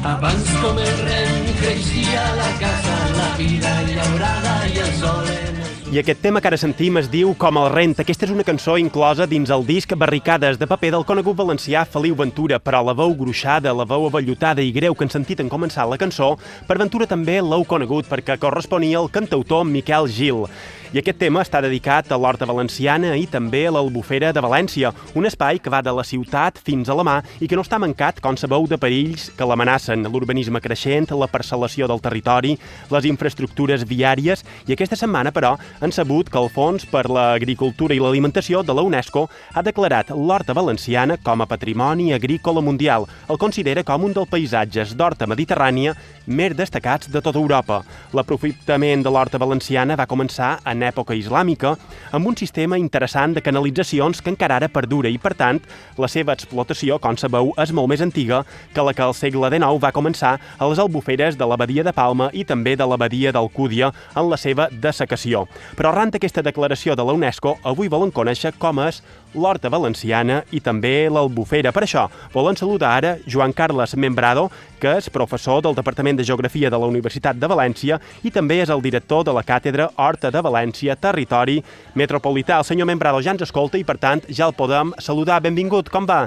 Abans com el ren creixia la casa, la vida llaurada i el sol en el sud. I aquest tema que ara sentim es diu Com el rent. Aquesta és una cançó inclosa dins el disc Barricades de paper del conegut valencià Feliu Ventura, però la veu gruixada, la veu avellotada i greu que han sentit en començar la cançó, per Ventura també l'heu conegut perquè corresponia al cantautor Miquel Gil. I aquest tema està dedicat a l'Horta Valenciana i també a l'Albufera de València, un espai que va de la ciutat fins a la mà i que no està mancat, com sabeu, de perills que l'amenacen: l'urbanisme creixent, la parcel·lació del territori, les infraestructures viàries, i aquesta setmana, però, han sabut que el Fons per l'Agricultura i l'Alimentació de la UNESCO ha declarat l'Horta Valenciana com a Patrimoni Agrícola Mundial. El considera com un dels paisatges d'horta mediterrània més destacats de tota Europa. L'aprofitament de l'Horta Valenciana va començar en època islàmica amb un sistema interessant de canalitzacions que encara ara perdura i, per tant, la seva explotació, com sabeu, és molt més antiga que la que al segle XIX va començar a les albuferes de l'Abadia de Palma i també de l'Abadia d'Alcúdia en la seva dessecació. Però arran d'aquesta declaració de la UNESCO, avui volen conèixer com és l'Horta Valenciana i també l'Albufera. Per això, volen saludar ara Joan Carles Membrado, que és professor del Departament de Geografia de la Universitat de València i també és el director de la Càtedra Horta de València, Territori Metropolità. El senyor Membrado ja ens escolta i, per tant, ja el podem saludar. Benvingut, com va?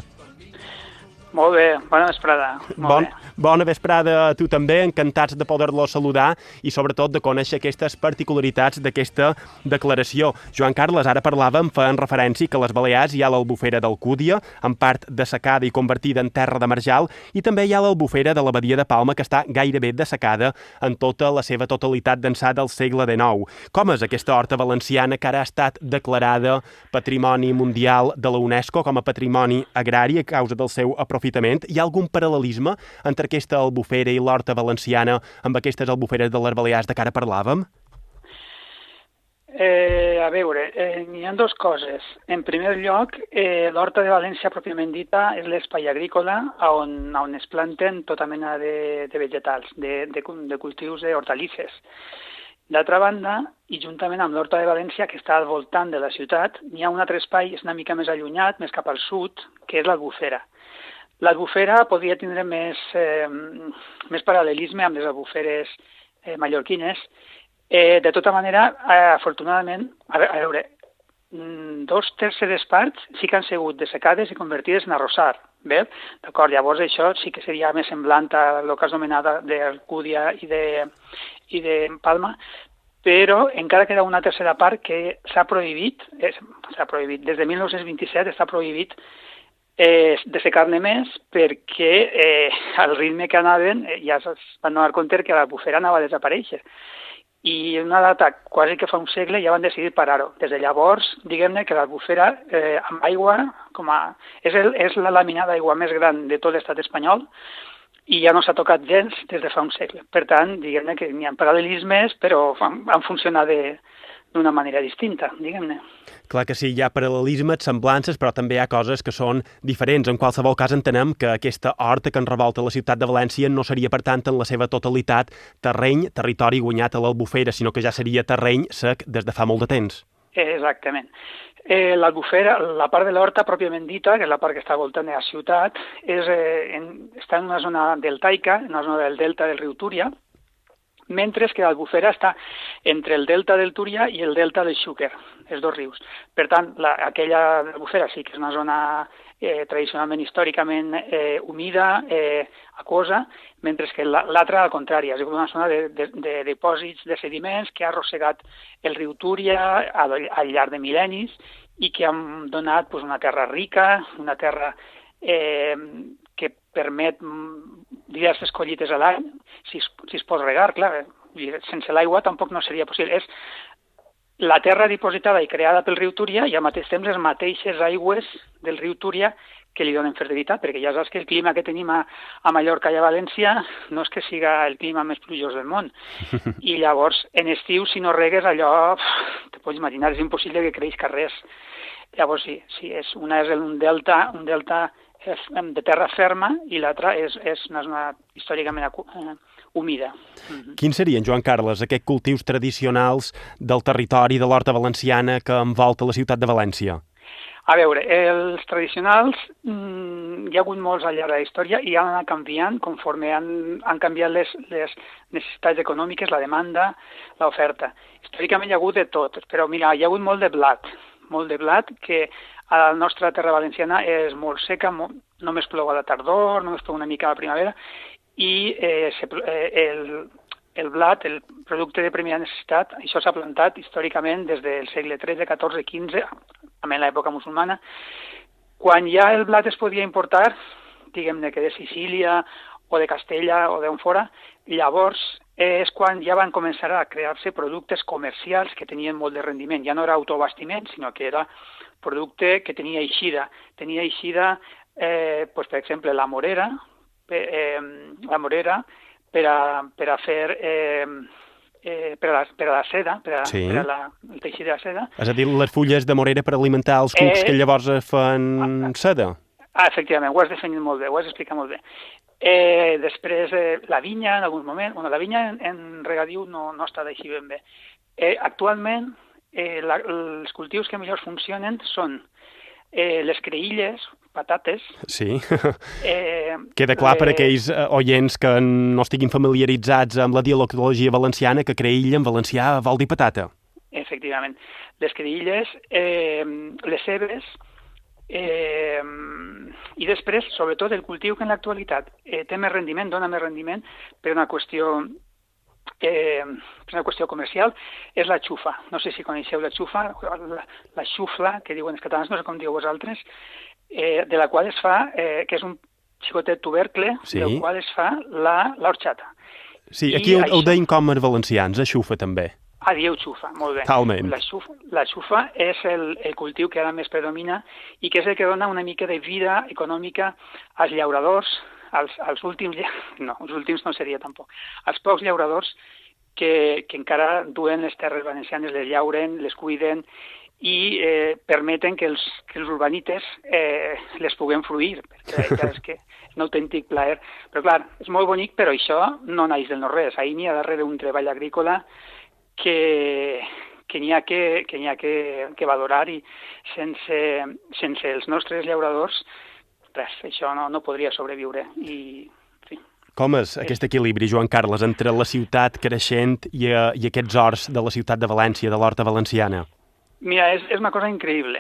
Molt bé, bona vesprada. Bona vesprada a tu també, encantats de poder-lo saludar i sobretot de conèixer aquestes particularitats d'aquesta declaració. Joan Carles, ara parlàvem, feien referència que a les Balears hi ha l'Albufera d'Alcúdia, en part dessecada i convertida en terra de marjal, i també hi ha l'Albufera de l'Abadia de Palma, que està gairebé dessecada en tota la seva totalitat d'ençà del segle XIX. Com és aquesta horta valenciana que ara ha estat declarada Patrimoni Mundial de la UNESCO com a patrimoni agrari a causa del seu aprofitament? Hi ha algun paral·lelisme entre aquesta albufera i l'horta valenciana amb aquestes albuferes de les Balears de què ara parlàvem? A veure, hi ha dues coses. En primer lloc, l'Horta de València pròpiament dita és l'espai agrícola on es planten tota mena de vegetals, de cultius d'hortalisses. D'altra banda, i juntament amb l'Horta de València, que està al voltant de la ciutat, hi ha un altre espai, és una mica més allunyat, més cap al sud, que és l'Albufera. L'Albufera podria tindre més paral·lelisme amb les albuferes mallorquines. De tota manera, afortunadament, a veure, 2/3 parts sí que han sigut dessecades i convertides en arrossar. Bé? D'acord, llavors això sí que seria més semblant a el que has anomenat d'Alcúdia i de Palma, però encara queda una tercera part que s'ha prohibit, des de 1927 està prohibit dessecar-ne més perquè al ritme que anaven ja es van donar compte que l'albufera anava a desaparèixer. I en una data quasi que fa un segle ja van decidir parar-ho. Des de llavors, diguem-ne que l'albufera amb aigua és la làmina d'aigua més gran de tot l'estat espanyol i ja no s'ha tocat gens des de fa un segle. Per tant, diguem-ne que n'hi ha paral·lelismes, però han funcionat d'una manera distinta, diguem-ne. Clar que sí, hi ha paral·lelismes, semblances, però també hi ha coses que són diferents. En qualsevol cas, entenem que aquesta horta que enrevolta la ciutat de València no seria, per tant, en la seva totalitat territori guanyat a l'Albufera, sinó que ja seria terreny sec des de fa molt de temps. Exactament. L'Albufera, la part de l'horta pròpiament dita, que és la part que està voltant de la ciutat, està en una zona deltaica, en una zona del delta del riu Túria, mentre que l'Albufera està entre el delta del Túria i el delta del Xúquer, els dos rius. Per tant, aquella Albufera sí que és una zona tradicionalment, històricament humida, aquosa, mentre que l'altra, al contrari, és una zona de dipòsits de sediments que ha arrossegat el riu Túria al llarg de mil·lennis i que han donat una terra rica, una terra que permet diverses collites a l'any, si es pot regar, clar, sense l'aigua tampoc no seria possible. És la terra dipositada i creada pel riu Túria i al mateix temps les mateixes aigües del riu Túria que li donen fertilitat, perquè ja saps que el clima que tenim a Mallorca i a València no és que siga el clima més plujós del món. I llavors, en estiu, si no regues, allò, te pots imaginar, és impossible que creixi res. Llavors, sí, una és un delta de terra ferma i l'altra és una zona històricament humida. Quins serien, Joan Carles, aquests cultius tradicionals del territori de l'horta valenciana que envolta la ciutat de València? A veure, els tradicionals hi ha hagut molts al llarg de la història i han anat canviant conforme han canviat les necessitats econòmiques, la demanda, l'oferta. Històricament hi ha hagut de tot, però mira, hi ha hagut molt de blat que a la nostra terra valenciana és molt seca, només plou a la tardor, només plou una mica a la primavera, i el blat, el producte de primera necessitat, això s'ha plantat històricament des del segle XIII, XIV, XV, també en l'època musulmana. Quan ja el blat es podia importar, diguem-ne que de Sicília o de Castella o d'on fora, llavors és quan ja van començar a crear-se productes comercials que tenien molt de rendiment. Ja no era autoabastiment, sinó que era producte que tenia eixida. Tenia eixida, per exemple, la morera, per a fer per a la seda, per a el teixit de la seda. És a dir, les fulles de morera per alimentar els cucs que llavors fan seda. Efectivament, ho has definit molt bé, ho has explicat molt bé. Després, la vinya, en algun moment... Bueno, la vinya en regadiu no està així ben bé. Actualment, els cultius que millor funcionen són les creïlles, patates... Sí, queda clar per aquells oients que no estiguin familiaritzats amb la dialectologia valenciana, que creïlla en valencià vol dir patata. Efectivament. Les creïlles, les cebes, i després, sobretot, el cultiu que en l'actualitat té més rendiment, dona més rendiment per una qüestió comercial, és la xufa. No sé si coneixeu la xufa, la xufla, que diuen els catalans, no sé com dieu vosaltres, de la qual es fa, que és un xicotet tubercle, del qual es fa l'orxata. Sí, aquí ho deim com els valencians, a xufa també. Dieu xufa, molt bé. Talment. La xufa és el cultiu que ara més predomina i que és el que dona una mica de vida econòmica als llauradors, als últims, no, els últims no seria tampoc, als pocs llauradors que encara duen les terres valencianes, les llauren, les cuiden i permeten que els urbanites les puguem fruir, perquè és que és un autèntic plaer. Però clar, és molt bonic, però això no naix del no-res. Ahir n'hi ha darrere un treball agrícola que n'hi ha que valorar i sense els nostres llauradors, res, això no podria sobreviure. Com és aquest equilibri, Joan Carles, entre la ciutat creixent i aquests horts de la ciutat de València, de l'horta valenciana? Mira, és una cosa increïble.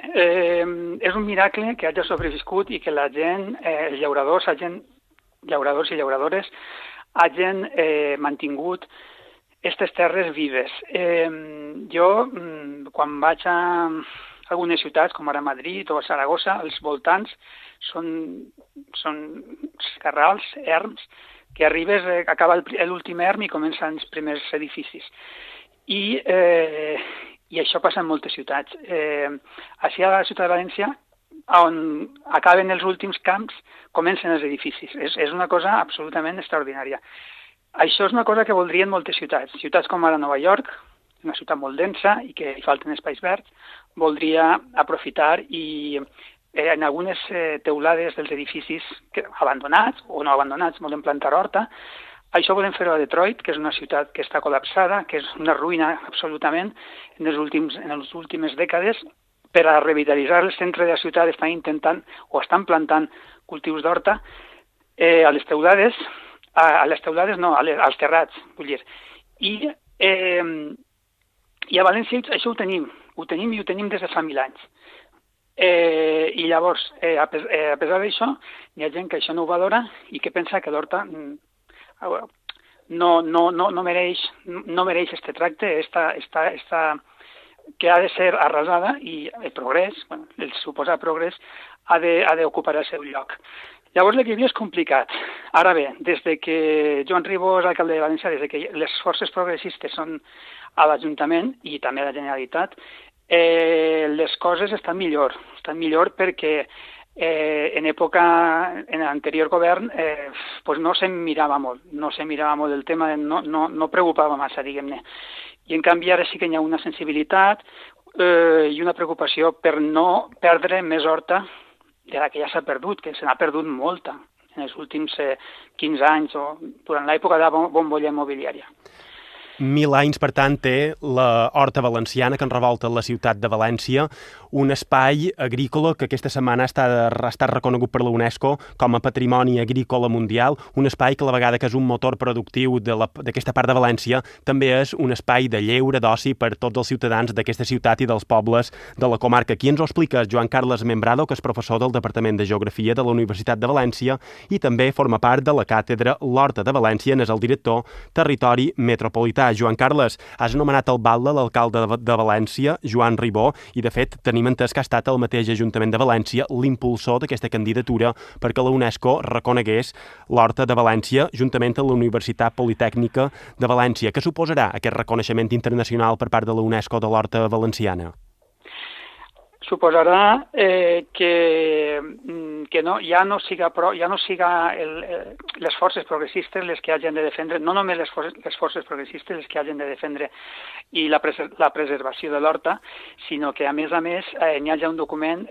És un miracle que hagi sobreviscut i que la gent, els llauradors i llauradores, hagin mantingut aquestes terres vives. Jo, quan vaig a algunes ciutats, com ara Madrid o a Saragossa, als voltants són carrals, erms, que arribes, acaba l'últim erm i comencen els primers edificis. I això passa en moltes ciutats. Així a la ciutat de València, on acaben els últims camps, comencen els edificis. És una cosa absolutament extraordinària. Això és una cosa que voldrien moltes ciutats. Ciutats com ara Nova York, una ciutat molt densa i que hi falten espais verds, voldria aprofitar i en algunes teulades dels edificis abandonats o no abandonats volen plantar horta. Això volem fer-ho a Detroit, que és una ciutat que està col·lapsada, que és una ruïna absolutament en les últimes dècades. Per a revitalitzar el centre de la ciutat estan intentant o estan plantant cultius d'horta a les teulades, als terrats, vull dir. I a València això ho tenim des de fa 1000 anys. I llavors, a pesar d'això, hi ha gent que això no ho valora i que pensa que l'horta no mereix este tracte, que ha de ser arrasada i el progrés, el suposat progrés, ha d'ocupar el seu lloc. Llavors l'equilibri és complicat. Ara bé, des de que Joan Ribó és alcalde de València, des de que les forces progressistes són a l'Ajuntament i també a la Generalitat, les coses estan millor perquè en l'anterior govern no se'n mirava molt el tema, no preocupava massa, diguem-ne. I en canvi ara sí que hi ha una sensibilitat i una preocupació per no perdre més horta de la que ja s'ha perdut, que se n'ha perdut molta en els últims 15 anys o durant l'època de la bombolla immobiliària. 1000 anys, per tant, té la Horta Valenciana, que enrevolta la ciutat de València, un espai agrícola que aquesta setmana ha estat reconegut per la UNESCO com a Patrimoni Agrícola Mundial, un espai que a la vegada que és un motor productiu d'aquesta part de València, també és un espai de lleure, d'oci per tots els ciutadans d'aquesta ciutat i dels pobles de la comarca. Aquí ens ho explica Joan Carles Membrado, que és professor del Departament de Geografia de la Universitat de València i també forma part de la càtedra L'Horta de València, n'és el director Territori Metropolità. Joan Carles, has anomenat el batlle l'alcalde de València, Joan Ribó, i de fet tenim entès que ha estat el mateix Ajuntament de València l'impulsor d'aquesta candidatura perquè la UNESCO reconegués l'Horta de València juntament amb la Universitat Politècnica de València. Què suposarà aquest reconeixement internacional per part de la UNESCO de l'Horta Valenciana? Suposarà que ja no siga les forces progressistes les que hagin de defendre, no només les forces progressistes les que hagin de defendre i la preservació de l'horta, sinó que a més n'hi hagi un document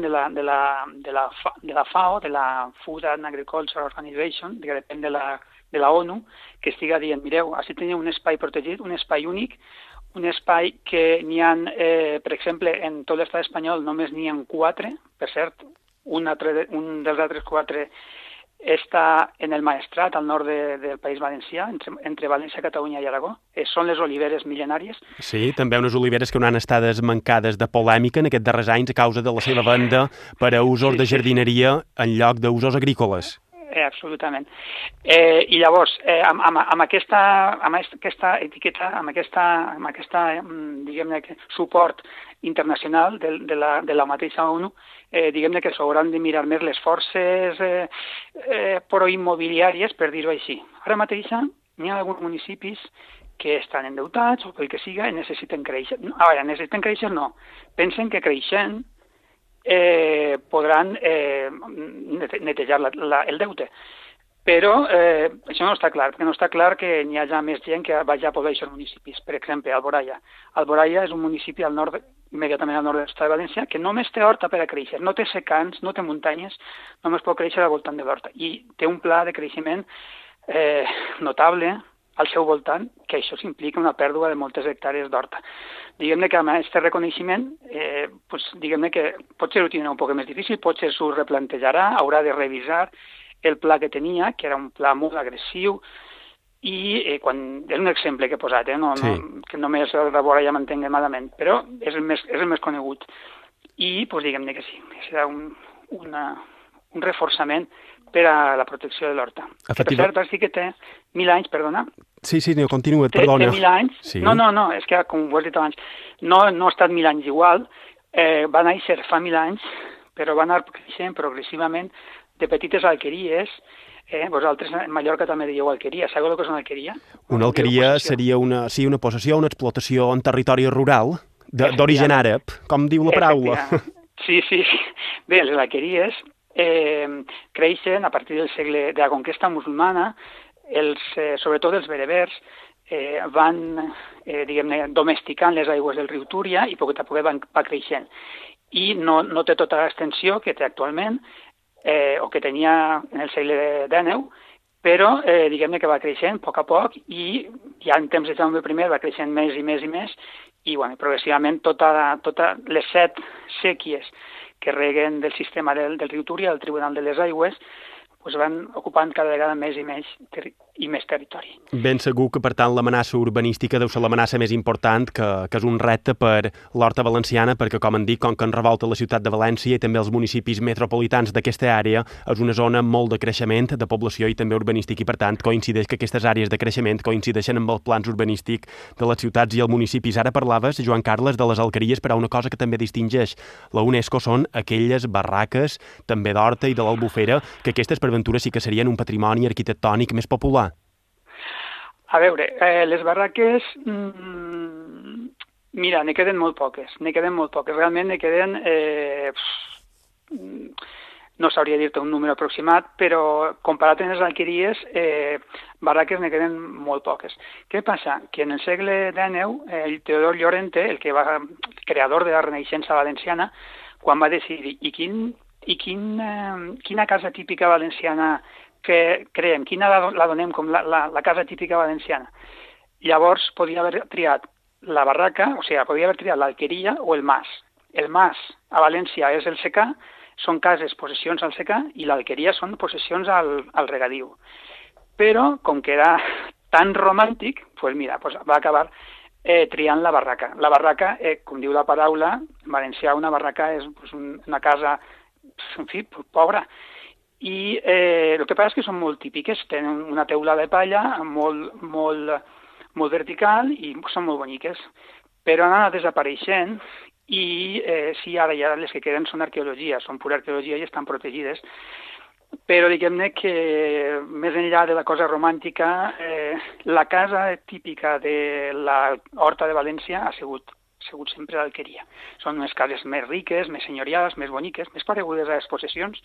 de la FAO, de la Food and Agriculture Organization, que depèn de la ONU, que estiga dient, mireu, així teniu un espai protegit, un espai únic, un espai que n'hi ha, per exemple, en tot l'estat espanyol només n'hi ha 4, per cert, un dels altres 4 està en el Maestrat, al nord del País Valencià, entre València, Catalunya i Aragó. Són les oliveres mil·lenàries. Sí, també unes oliveres que no han estat mancades de polèmica en aquests darrers anys a causa de la seva venda per a usos de jardineria en lloc d'usos agrícoles. Absolutament. I llavors, amb aquesta etiqueta, amb aquesta diguem-ne, suport internacional de la mateixa ONU, diguem-ne que s'hauran de mirar més les forces proimmobiliàries, per dir-ho així. Ara mateix n'hi ha alguns municipis que estan endeutats o pel que siga i necessiten créixer. A veure, necessiten créixer no. Pensen que creixent podran netejar el deute. Però això no està clar, perquè no està clar que n'hi hagi més gent que vagi a poder aquests municipis. Per exemple, Alboraia. Alboraia és un municipi al nord, immediatament al nord de l'estat de València, que només té horta per a créixer, no té secans, no té muntanyes, només pot créixer al voltant de l'horta. I té un pla de creixement notable al seu voltant, que això implica una pèrdua de moltes hectàrees d'horta. Diguem-ne que amb aquest reconeixement, diguem-ne que potser ho tindrà un poc més difícil, potser s'ho replantejarà, haurà de revisar el pla que tenia, que era un pla molt agressiu, i és un exemple que he posat, que només el de vora ja m'entenc malament, però és el més conegut. I diguem-ne que sí, serà un reforçament per a la protecció de l'horta. Per cert, sí que té 1000 anys, perdona. Sí, continua, perdona. Té 1000 anys. Sí. No, és que, com ho has dit abans, no ha estat 1000 anys igual, va néixer fa 1000 anys, però va anar creixent progressivament de petites alqueries. Vosaltres a Mallorca també dieu alqueria. Sabeu el que és una alqueria? Una alqueria seria una possessió, una explotació en territori rural, d'origen àrab, com diu la paraula. Sí. Bé, les alqueries creixen a partir del segle de la conquesta musulmana, sobretot els berebers van diguem-ne domesticant les aigües del riu Túria i poc a poc va creixent. I no té tota l'extensió que té actualment o que tenia en el segle XIX, però diguem-ne que va creixent a poc i ja en temps de Jaume I va creixent més i més i més i progressivament totes les 7 sèquies que reguen del sistema del riu Túria, del Tribunal de les Aigües, van ocupant cada vegada més i més territori. Ben segur que, per tant, l'amenaça urbanística deu ser l'amenaça més important, que és un repte per l'Horta Valenciana, perquè, com han dit, com que en revolta la ciutat de València i també els municipis metropolitans d'aquesta àrea, és una zona molt de creixement, de població i també urbanístic, i, per tant, coincideix que aquestes àrees de creixement coincideixen amb els plans urbanístics de les ciutats i els municipis. Ara parlaves, Joan Carles, de les alqueries, però una cosa que també distingeix la UNESCO són aquelles barraques, també d'horta i de l'Albufera, que aquestes per ventura sí que serien un patrimoni arquitectònic més popular. A veure, les barraques, mira, n'hi queden molt poques. Realment n'hi queden, no sabria dir-te un número aproximat, però comparat amb les alqueries, barraques n'hi queden molt poques. Què passa? Que en el segle XIX, el Teodor Llorente, el creador de la Renaixença valenciana, quan va decidir quina casa típica valenciana que creem, quina la donem com la casa típica valenciana. Llavors podia haver triat la barraca, o sigui, podia haver triat l'alqueria o el mas. El mas a València és el secà, són cases, possessions al secà, i l'alqueria són possessions al regadiu. Però, com que era tan romàntic, va acabar triant la barraca. La barraca, com diu la paraula, en valencià una barraca és una casa, en fi, pobra. I el que passa és que són molt típiques, tenen una teula de palla molt vertical i són molt boniques, però han anat desapareixent i sí, ara ja les que queden són arqueologia, són pura arqueologia i estan protegides. Però diguem-ne que més enllà de la cosa romàntica, la casa típica de la Horta de València ha sigut sempre l'alqueria. Són unes cases més riques, més senyorials, més boniques, més paregudes a les possessions.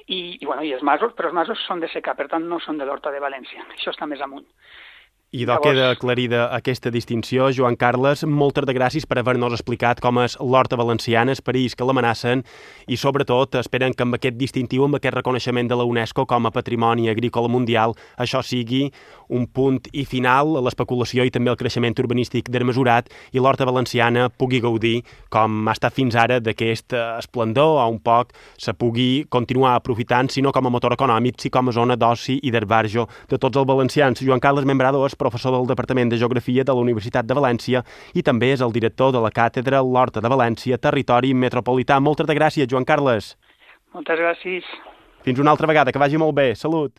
I els masos, però els masos són de secà, per tant no són de l'Horta de València. Això està més amunt. I queda aclarida aquesta distinció. Joan Carles, moltes de gràcies per haver-nos explicat com és l'Horta Valenciana, els perills que l'amenacen i, sobretot, esperen que amb aquest distintiu, amb aquest reconeixement de la UNESCO com a Patrimoni Agrícola Mundial, això sigui un punt i final a l'especulació i també al creixement urbanístic desmesurat i l'Horta Valenciana pugui gaudir, com ha estat fins ara, d'aquest esplendor, o un poc se pugui continuar aprofitant, si no com a motor econòmic, si com a zona d'oci i d'esbarjo de tots els valencians. Joan Carles Membrado és professor del Departament de Geografia de la Universitat de València i també és el director de la càtedra L'Horta de València, Territori Metropolità. Moltes gràcies, Joan Carles. Moltes gràcies. Fins una altra vegada, que vagi molt bé. Salut.